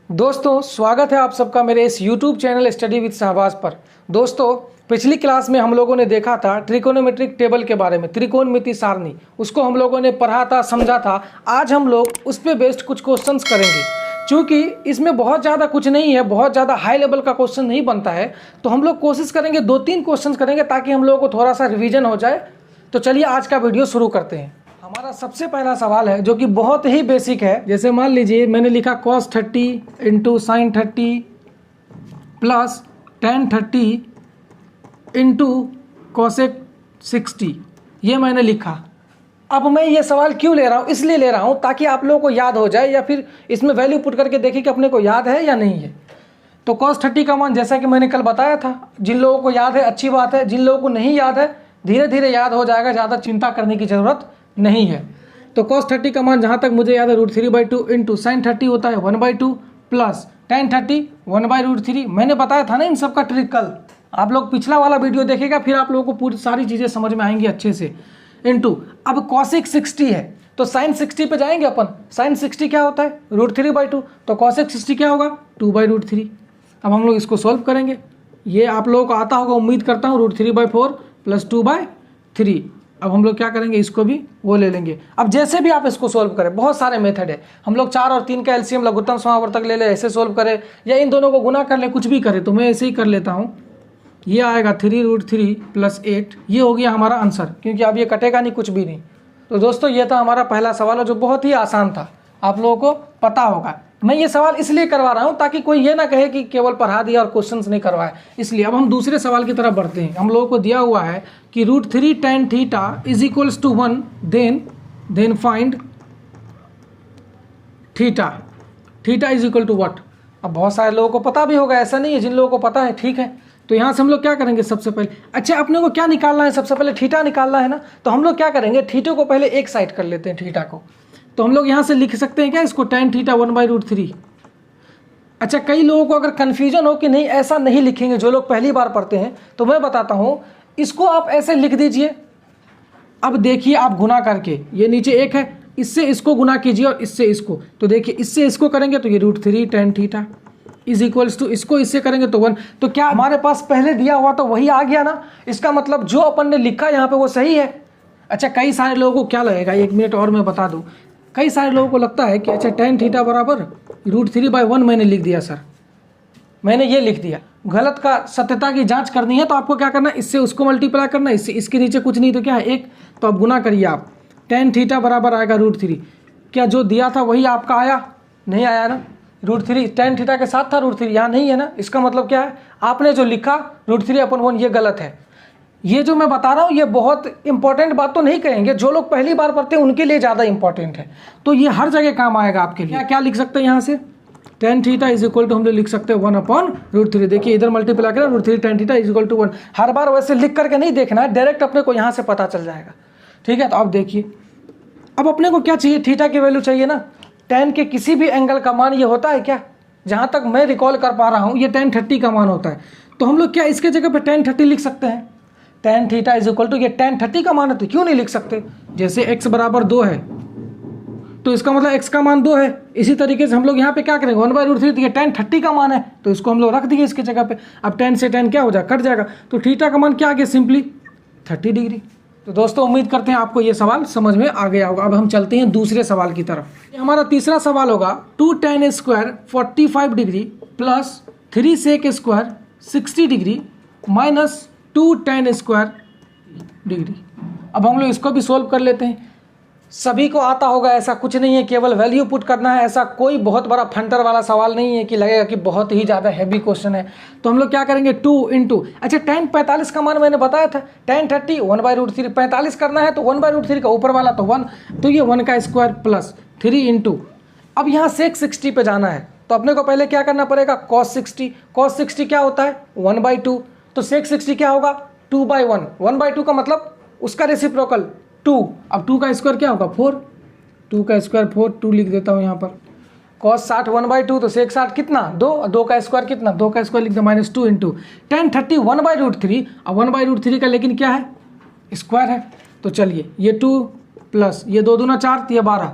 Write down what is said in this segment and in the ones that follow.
दोस्तों स्वागत है आप सबका मेरे इस YouTube channel study with Shahbaz पर। दोस्तों पिछली क्लास में हम लोगों ने देखा था ट्रिकोनोमेट्रिक टेबल के बारे में, त्रिकोणमिति सारणी, उसको हम लोगों ने पढ़ा था, समझा था। आज हम लोग उस पर बेस्ड कुछ क्वेश्चंस करेंगे। चूँकि इसमें बहुत ज़्यादा कुछ नहीं है, बहुत ज़्यादा हाई लेवल का क्वेश्चन नहीं बनता है, तो हम लोग कोशिश करेंगे 2-3 क्वेश्चन करेंगे ताकि हम लोगों को थोड़ा सा रिविजन हो जाए। तो चलिए आज का वीडियो शुरू करते हैं। हमारा सबसे पहला सवाल है जो कि बहुत ही बेसिक है। जैसे मान लीजिए मैंने लिखा cos 30 into sine 30 plus tan 30 into cosec 60, ये मैंने लिखा। अब मैं ये सवाल क्यों ले रहा हूँ, इसलिए ले रहा हूँ ताकि आप लोगों को याद हो जाए, या फिर इसमें वैल्यू पुट करके देखें कि अपने को याद है या नहीं है। तो cos 30 का मान जैसा कि मैंने कल बताया था, जिन लोगों को याद है अच्छी बात है, जिन लोगों को नहीं याद है धीरे धीरे याद हो जाएगा, ज़्यादा चिंता करने की ज़रूरत नहीं है। तो cos 30 का मान जहाँ तक मुझे याद है √3/2 इंटू साइन 30 होता है 1/2 प्लस tan 30 1/√3। मैंने बताया था ना इन सब का ट्रिक कल, आप लोग पिछला वाला वीडियो देखेगा फिर आप लोगों को पूरी सारी चीज़ें समझ में आएंगी अच्छे से। इंटू अब cosec 60 है तो साइन 60 पे जाएंगे अपन। साइन 60 क्या होता है √3/2, तो cosec 60 क्या होगा 2/√3। अब हम लोग इसको सॉल्व करेंगे। ये आप लोगों को आता होगा उम्मीद करता हूँ, √3/4 प्लस 2/3। अब हम लोग क्या करेंगे, इसको भी वो ले लेंगे। अब जैसे भी आप इसको सोल्व करें, बहुत सारे मेथड है। हम लोग 4 और 3 का एलसीएम लघुत्तम समावर्तक ले ले, ऐसे सोल्व करें, या इन दोनों को गुना कर ले, कुछ भी करें। तो मैं ऐसे ही कर लेता हूँ। ये आएगा 3√3 प्लस 8, ये हो गया हमारा आंसर, क्योंकि अब ये कटेगा नहीं, कुछ भी नहीं। तो दोस्तों ये था हमारा पहला सवाल, जो बहुत ही आसान था, आप लोगों को पता होगा। मैं ये सवाल इसलिए करवा रहा हूँ ताकि कोई ये ना कहे कि केवल पढ़ा दिया और क्वेश्चंस नहीं करवाए, इसलिए। अब हम दूसरे सवाल की तरफ बढ़ते हैं। हम लोगों को दिया हुआ है कि √3 tan theta is equals to 1, then find theta. Theta is equal to what. अब बहुत सारे लोगों को पता भी होगा, ऐसा नहीं है, जिन लोगों को पता है ठीक है। तो यहाँ से हम लोग क्या करेंगे, सबसे पहले अच्छा अपने को क्या निकालना है, सबसे पहले थीटा निकालना है ना। तो हम लोग क्या करेंगे, थीटा को पहले एक साइड कर लेते हैं, थीटा को। तो हम लोग यहाँ से लिख सकते हैं क्या इसको, tan थीटा 1/√3। अच्छा कई लोगों को अगर कन्फ्यूजन हो कि नहीं ऐसा नहीं लिखेंगे, जो लोग पहली बार पढ़ते हैं, तो मैं बताता हूँ, इसको आप ऐसे लिख दीजिए। अब देखिए आप गुना करके, ये नीचे 1 है, इससे इसको गुना कीजिए और इससे इसको। तो देखिए इससे इसको करेंगे तो ये √3 tan theta is equals to, इसको इससे करेंगे तो 1। तो क्या हमारे पास पहले दिया हुआ तो वही आ गया ना। इसका मतलब जो अपन ने लिखा यहाँ पे वो सही है। अच्छा कई सारे लोगों को क्या लगेगा, 1 मिनट और मैं बता दूँ। कई सारे लोगों को लगता है कि अच्छा tan थीटा बराबर √3/1 मैंने लिख दिया सर, मैंने ये लिख दिया। गलत का सत्यता की जांच करनी है तो आपको क्या करना है, इससे उसको मल्टीप्लाई करना है, इससे इसके नीचे कुछ नहीं तो क्या है 1। तो अब गुना करिए आप, tan थीटा बराबर आएगा √3। क्या जो दिया था वही आपका आया, नहीं आया ना। √3 tan थीटा के साथ था √3, यहाँ नहीं है ना। इसका मतलब क्या है, आपने जो लिखा √3/1 ये गलत है। ये जो मैं बता रहा हूँ ये बहुत इंपॉर्टेंट बात तो नहीं कहेंगे, जो लोग पहली बार पढ़ते हैं उनके लिए ज़्यादा इंपॉर्टेंट है। तो ये हर जगह काम आएगा आपके लिए। क्या लिख सकते हैं यहाँ से, tan theta is equal to हम लोग लिख सकते हैं 1/√3। देखिए इधर मल्टीप्लाई करें, √3 tan theta is equal to 1। हर बार वैसे लिख करके नहीं देखना है, डायरेक्ट अपने को यहाँ से पता चल जाएगा। ठीक है, तो अब देखिए, अब अपने को क्या चाहिए, थीटा की वैल्यू चाहिए ना। tan के किसी भी एंगल का मान ये होता है क्या, जहाँ तक मैं रिकॉल कर पा रहा हूँ ये tan 30 का मान होता है। तो हम लोग क्या इसके जगह पे tan 30 लिख सकते हैं। tan theta is equal to, ये tan 30 का मान है तो क्यों नहीं लिख सकते। जैसे x बराबर 2 है तो इसका मतलब x का मान 2 है। इसी तरीके से हम लोग यहाँ पे क्या करेंगे, 1/√3, तो ये tan 30 का मान है तो इसको हम लोग रख दिए इसके जगह पे। अब tan से tan क्या हो जाएगा, कट जाएगा। तो थीटा का मान क्या आ गया, सिंपली 30 डिग्री। तो दोस्तों उम्मीद करते हैं आपको ये सवाल समझ में आ गया होगा। अब हम चलते हैं दूसरे सवाल की तरफ। ये हमारा तीसरा सवाल होगा, 2 tan² 45 degree plus 3 sec² 60 degree minus 2 tan² degree. अब हम लोग इसको भी सोल्व कर लेते हैं। सभी को आता होगा, ऐसा कुछ नहीं है, केवल वैल्यू पुट करना है। ऐसा कोई बहुत बड़ा फंटर वाला सवाल नहीं है कि लगेगा कि बहुत ही ज़्यादा हैवी क्वेश्चन है। तो हम लोग क्या करेंगे, 2 इंटू, अच्छा tan 45 का मान मैंने बताया था, tan 30 1/√3, 45 करना है तो 1/√3 का ऊपर वाला तो 1, तो ये 1 का स्क्वायर प्लस 3 इंटू, अब यहाँ sec 60 पे जाना है तो अपने को पहले क्या करना पड़ेगा, cos 60। cos 60 क्या होता है 1/2, तो sec 60 क्या होगा 2/1। 1/2 का मतलब उसका रेसिप्रोकल 2। अब 2 का स्क्वायर क्या होगा 4, 2 का स्क्वायर 4, 2 लिख देता हूँ यहाँ पर। cos 60 1/2 तो sec 60 कितना 2, 2 का स्क्वायर कितना, 2 का स्क्वायर लिख दो -2 इंटू tan 30 1/√3। अब 1/√3 का लेकिन क्या है, स्क्वायर है। तो चलिए ये 2 प्लस ये 2 दूना 4 तो ये 12,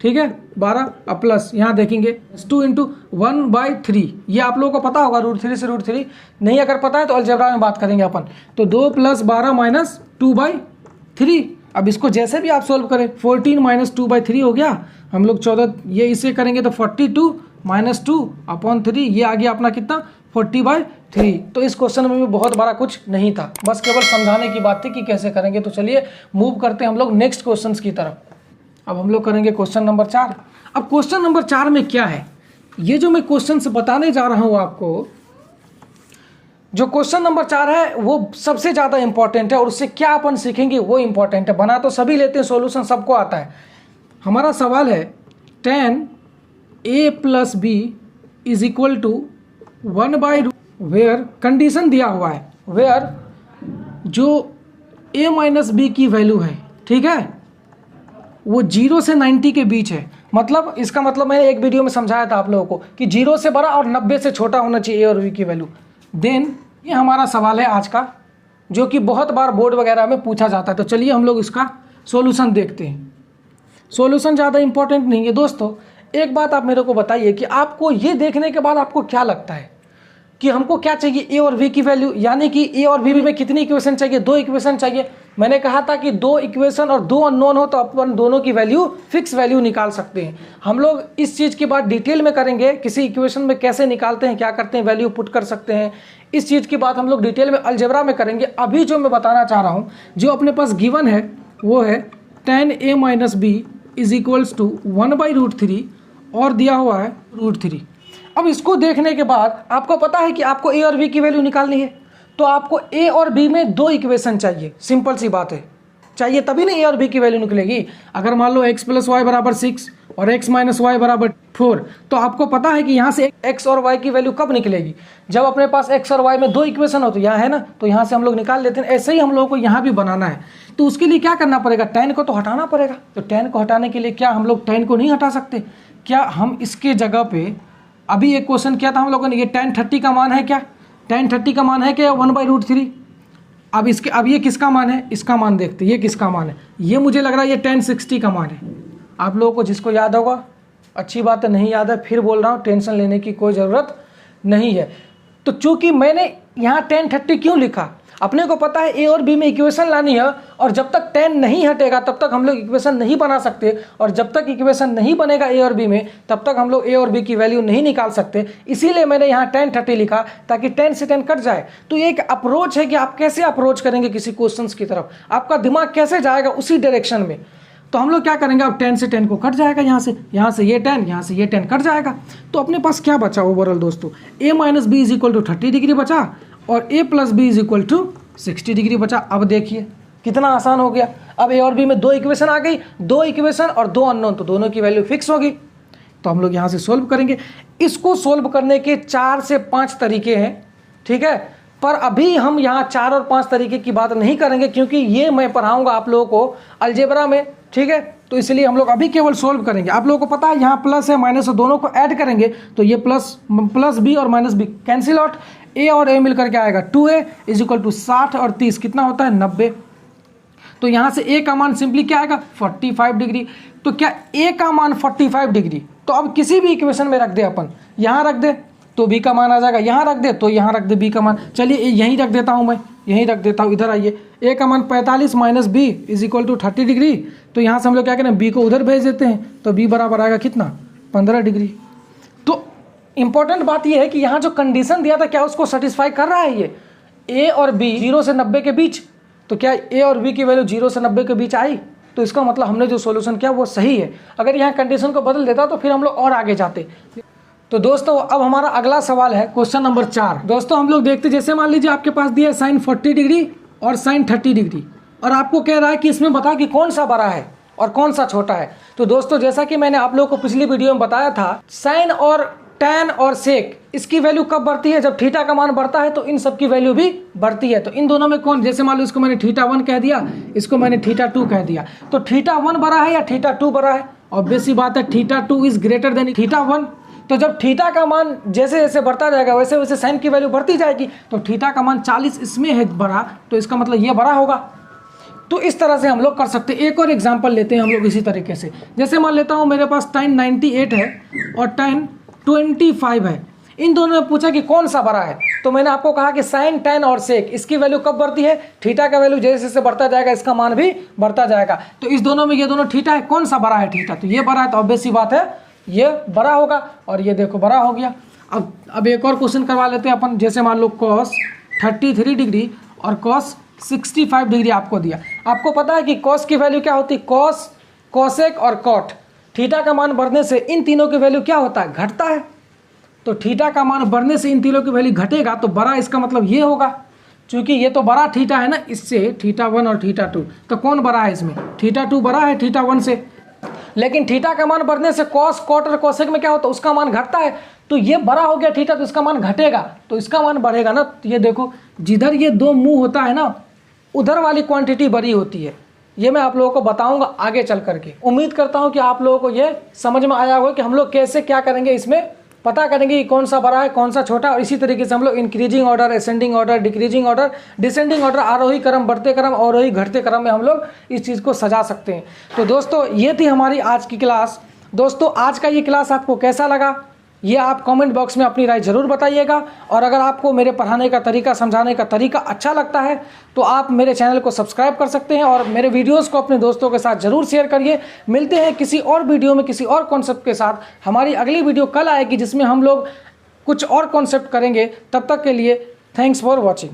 ठीक है 12 अब प्लस यहाँ देखेंगे 2 इंटू 1/3, ये आप लोगों को पता होगा √3 से √3, नहीं अगर पता है तो अलजेब्रा में बात करेंगे अपन। तो 2 + 12 - 2/3। अब इसको जैसे भी आप सोल्व करें 14 - 2/3 हो गया, हम लोग 14, ये इसे करेंगे तो 42 - 2/3, ये आ गया अपना कितना 40/3। तो इस क्वेश्चन में भी बहुत बड़ा कुछ नहीं था, बस केवल समझाने की बात थी कि कैसे करेंगे। तो चलिए मूव करते हैं हम लोग नेक्स्ट क्वेश्चन की तरफ। अब हम लोग करेंगे क्वेश्चन नंबर 4। अब क्वेश्चन नंबर 4 में क्या है, ये जो मैं क्वेश्चन से बताने जा रहा हूँ आपको, जो क्वेश्चन नंबर 4 है वो सबसे ज़्यादा इंपॉर्टेंट है और उससे क्या अपन सीखेंगे वो इंपॉर्टेंट है। बना तो सभी लेते हैं, सॉल्यूशन सबको आता है। हमारा सवाल है tan a + b = 1/, where condition दिया हुआ है, वेयर जो a - b की वैल्यू है, ठीक है, वो 0 से 90 के बीच है। मतलब इसका मतलब मैंने एक वीडियो में समझाया था आप लोगों को कि 0 से बड़ा और 90 से छोटा होना चाहिए a और b की वैल्यू। देन ये हमारा सवाल है आज का, जो कि बहुत बार बोर्ड वगैरह में पूछा जाता है। तो चलिए हम लोग इसका सॉल्यूशन देखते हैं। सॉल्यूशन ज़्यादा इंपॉर्टेंट नहीं है दोस्तों। एक बात आप मेरे को बताइए कि आपको ये देखने के बाद आपको क्या लगता है कि हमको क्या चाहिए, ए और बी की वैल्यू, यानी कि ए और बी में कितनी इक्वेशन चाहिए, 2 इक्वेशन चाहिए। मैंने कहा था कि 2 इक्वेशन और 2 अननोन हो तो अपन दोनों की वैल्यू फिक्स वैल्यू निकाल सकते हैं। हम लोग इस चीज़ की बात डिटेल में करेंगे, किसी इक्वेशन में कैसे निकालते हैं, क्या करते हैं, वैल्यू पुट कर सकते हैं, इस चीज़ की बात हम लोग डिटेल में अलजेब्रा में करेंगे। अभी जो मैं बताना चाह रहा हूँ, जो अपने पास गिवन है वो है tan a - b = 1/√3 और दिया हुआ है √3। अब इसको देखने के बाद आपको पता है कि आपको ए और बी की वैल्यू निकालनी है, तो आपको ए और बी में 2 इक्वेशन चाहिए। सिंपल सी बात है, चाहिए तभी ना ए और बी की वैल्यू निकलेगी। अगर मान लो x + y = 6 और x - y = 4, तो आपको पता है कि यहाँ से x और y की वैल्यू कब निकलेगी, जब अपने पास x और y में 2 इक्वेशन हो। तो यहाँ है ना, तो यहाँ से हम लोग निकाल लेते हैं। ऐसे ही हम लोगों को यहाँ भी बनाना है, तो उसके लिए क्या करना पड़ेगा, tan को तो हटाना पड़ेगा। तो tan को हटाने के लिए क्या हम लोग tan को नहीं हटा सकते? क्या हम इसके जगह पे, अभी एक क्वेश्चन किया था हम लोगों ने, ये tan 30 का मान है क्या, tan 30 का मान है क्या 1/√3? अब ये किसका मान है, इसका मान देखते हैं, ये किसका मान है। ये मुझे लग रहा है ये tan 60 का मान है। आप लोगों को जिसको याद होगा अच्छी बात है, नहीं याद है फिर बोल रहा हूँ, टेंशन लेने की कोई ज़रूरत नहीं है। तो चूंकि मैंने यहाँ tan 30 क्यों लिखा, अपने को पता है ए और बी में इक्वेशन लानी है, और जब तक tan नहीं हटेगा तब तक हम लोग इक्वेशन नहीं बना सकते, और जब तक इक्वेशन नहीं बनेगा ए और बी में तब तक हम लोग ए और बी की वैल्यू नहीं निकाल सकते। इसीलिए मैंने यहाँ tan 30 लिखा, ताकि tan से tan कट जाए। तो ये एक अप्रोच है कि आप कैसे अप्रोच करेंगे किसी क्वेश्चन की तरफ, आपका दिमाग कैसे जाएगा उसी डायरेक्शन में। तो हम लोग क्या करेंगे, अब tan से tan को कट जाएगा, यहाँ से ये tan, यहाँ से ये tan कट जाएगा। तो अपने पास क्या बचा ओवरऑल दोस्तों, a - b = 30 डिग्री बचा और a + b = 60 डिग्री बचा। अब देखिए कितना आसान हो गया। अब a और b में 2 इक्वेशन आ गई, 2 इक्वेशन और 2 अननोन, तो दोनों की वैल्यू फिक्स होगी। तो हम लोग यहाँ से सोल्व करेंगे। इसको सोल्व करने के 4 से 5 तरीके हैं, ठीक है, पर अभी हम यहाँ 4 और 5 तरीके की बात नहीं करेंगे, क्योंकि ये मैं पढ़ाऊँगा आप लोगों को अलजेब्रा में, ठीक है। तो इसलिए हम लोग अभी केवल सोल्व करेंगे। आप लोगों को पता है यहाँ प्लस है माइनस है, दोनों को ऐड करेंगे तो ये प्लस b और -b कैंसिल आउट, a और a मिलकर के आएगा 2a = 60 और 30 कितना होता है 90। तो यहाँ से a का मान सिंपली क्या आएगा 45 डिग्री। तो क्या a का मान 45 डिग्री, तो अब किसी भी इक्वेशन में रख दे, अपन यहाँ रख दे तो b का मान आ जाएगा, यहाँ रख दे तो यहाँ रख दे b का मान। चलिए यहीं रख देता हूँ, मैं यहीं रख देता हूँ, इधर आइए। a का मान 45 - b = 30 डिग्री। तो यहाँ से हम लोग क्या करें, b को उधर भेज देते हैं, तो b बराबर आएगा कितना 15 डिग्री। तो इंपॉर्टेंट बात यह है कि यहाँ जो कंडीशन दिया था क्या उसको सेटिस्फाई कर रहा है ये a और b 0 से 90 के बीच। तो क्या a और b की वैल्यू 0 से 90 के बीच आई, तो इसका मतलब हमने जो सोल्यूशन किया वो सही है। अगर यहाँ कंडीशन को बदल देता तो फिर हम लोग और आगे जाते। तो दोस्तों अब हमारा अगला सवाल है क्वेश्चन नंबर 4। दोस्तों हम लोग देखते, जैसे मान लीजिए आपके पास दिया है sin 40 डिग्री और sin 30 डिग्री, और आपको कह रहा है कि इसमें बता कि कौन सा बड़ा है और कौन सा छोटा है। तो दोस्तों जैसा कि मैंने आप लोगों को पिछली वीडियो में बताया था, sin और tan और sec इसकी वैल्यू कब बढ़ती है, जब थीटा का मान बढ़ता है तो इन सब की वैल्यू भी बढ़ती है। तो इन दोनों में कौन, जैसे मान लो इसको मैंने θ1 कह दिया, इसको मैंने θ2 कह दिया, तो θ1 बड़ा है या θ2 बड़ा है? ऑब्वियस सी बात है θ2 इज ग्रेटर देन θ1। तो जब थीटा का मान जैसे जैसे बढ़ता जाएगा वैसे वैसे साइन की वैल्यू बढ़ती जाएगी। तो थीटा का मान 40 इसमें है बड़ा, तो इसका मतलब ये बड़ा होगा। तो इस तरह से हम लोग कर सकते हैं। एक और एग्जांपल लेते हैं हम लोग इसी तरीके से। जैसे मान लेता हूँ मेरे पास tan 98 है और tan 25 है। इन दोनों ने पूछा कि कौन सा बड़ा है, तो मैंने आपको कहा कि साइन, tan और सेक इसकी वैल्यू कब बढ़ती है, थीटा का वैल्यू जैसे जैसे बढ़ता जाएगा इसका मान भी बढ़ता जाएगा। तो इस दोनों में ये दोनों थीटा है, कौन सा बड़ा है, थीटा। तो ये बड़ा है तो ऑब्वियस सी बात है ये बड़ा होगा, और ये देखो बड़ा हो गया। अब एक और क्वेश्चन करवा लेते हैं अपन। जैसे मान लो cos 33 डिग्री और cos 65 डिग्री आपको दिया। आपको पता है कि cos की वैल्यू क्या होती है, cos, cosec और cot। थीटा का मान बढ़ने से इन तीनों की वैल्यू क्या होता है, घटता है। तो थीटा का मान बढ़ने से इन तीनों की वैल्यू घटेगा, तो बड़ा इसका मतलब ये होगा। क्योंकि ये तो बड़ा थीटा है ना, इससे θ1 और θ2, तो कौन बड़ा है इसमें, θ2 बड़ा है θ1 से। लेकिन थीटा का मान बढ़ने से cos, cot और cosec में क्या होता है, उसका मान घटता है। तो ये बड़ा हो गया थीटा, तो इसका मान घटेगा, तो इसका मान बढ़ेगा ना। तो ये देखो जिधर ये दो मुंह होता है ना, उधर वाली क्वांटिटी बड़ी होती है। ये मैं आप लोगों को बताऊंगा आगे चल करके। उम्मीद करता हूं कि आप लोगों को ये समझ में आया होगा कि हम लोग कैसे क्या करेंगे, इसमें पता करेंगे कि कौन सा बड़ा है कौन सा छोटा। और इसी तरीके से हम लोग increasing order, ascending order, decreasing order, descending order, आरोही क्रम, बढ़ते क्रम, अवरोही घटते क्रम में हम लोग इस चीज़ को सजा सकते हैं। तो दोस्तों ये थी हमारी आज की क्लास। दोस्तों आज का ये क्लास आपको कैसा लगा, ये आप कमेंट बॉक्स में अपनी राय ज़रूर बताइएगा। और अगर आपको मेरे पढ़ाने का तरीका, समझाने का तरीका अच्छा लगता है तो आप मेरे चैनल को सब्सक्राइब कर सकते हैं और मेरे वीडियोस को अपने दोस्तों के साथ ज़रूर शेयर करिए। मिलते हैं किसी और वीडियो में किसी और कॉन्सेप्ट के साथ। हमारी अगली वीडियो कल आएगी जिसमें हम लोग कुछ और कॉन्सेप्ट करेंगे। तब तक के लिए थैंक्स फॉर वॉचिंग।